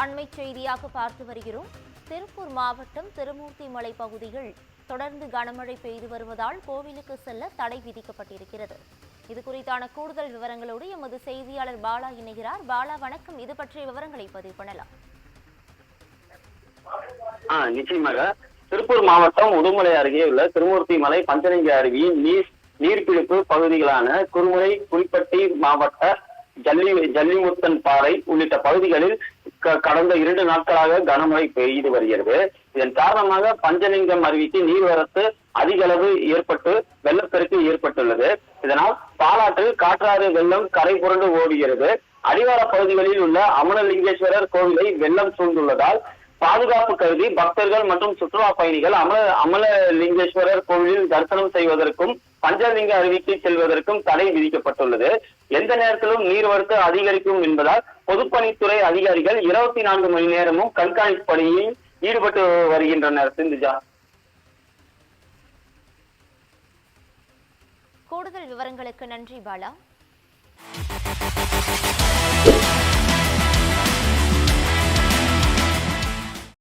அண்மை செய்தியாக பார்த்து வருகிறோம். திருப்பூர் மாவட்டம் திருமூர்த்திமலை பகுதியில் தொடர்ந்து கனமழை பெய்து வருவதால் கோவிலுக்கு செல்ல தடை விதிக்கப்பட்டிருக்கிறது. இது குறித்தான கூடுதல் விவரங்களோடு எமது செய்தியாளர் பாலா இணைகிறார். பாலா, வணக்கம். இது பற்றிய விவரங்களை பதிவு பண்ணலாம். நிச்சயமாக திருப்பூர் மாவட்டம் உடுமலை அருகே உள்ள திருமூர்த்திமலை பஞ்சலிங்க அருவியின் நீர்பிடிப்பு பகுதிகளான குருமுறை, புலிப்பட்டி மாவட்ட ஜல்லிமுத்தன் பாறை உள்ளிட்ட பகுதிகளில் கடந்த 2 நாட்களாக கனமழை பெய்து வருகிறது. இதன் காரணமாக பஞ்சலிங்கம் அருவிக்கு நீர்வரத்து அதிக அளவு ஏற்பட்டு வெள்ளப்பெருக்கு ஏற்பட்டுள்ளது. இதனால் பாலாற்றில் காற்றாறு வெள்ளம் கரை புரண்டு ஓடுகிறது. அடிவார பகுதிகளில் உள்ள அமலலிங்கேஸ்வரர் கோவிலை வெள்ளம் சூழ்ந்துள்ளதால் பாதுகாப்பு கருதி பக்தர்கள் மற்றும் சுற்றுலா பயணிகள் அமலலிங்கேஸ்வரர் கோவிலில் தரிசனம் செய்வதற்கும் பஞ்சலிங்க அருவிக்கு செல்வதற்கும் தடை விதிக்கப்பட்டுள்ளது. எந்த நேரத்திலும் நீர்வரத்து அதிகரிக்கும் என்பதால் பொதுப்பணித்துறை அதிகாரிகள் 24 மணி நேரமும் கண்காணிப்பு பணியில் ஈடுபட்டு வருகின்றனர். சிந்துஜா, கூடுதல் விவரங்களுக்கு நன்றி பாலா.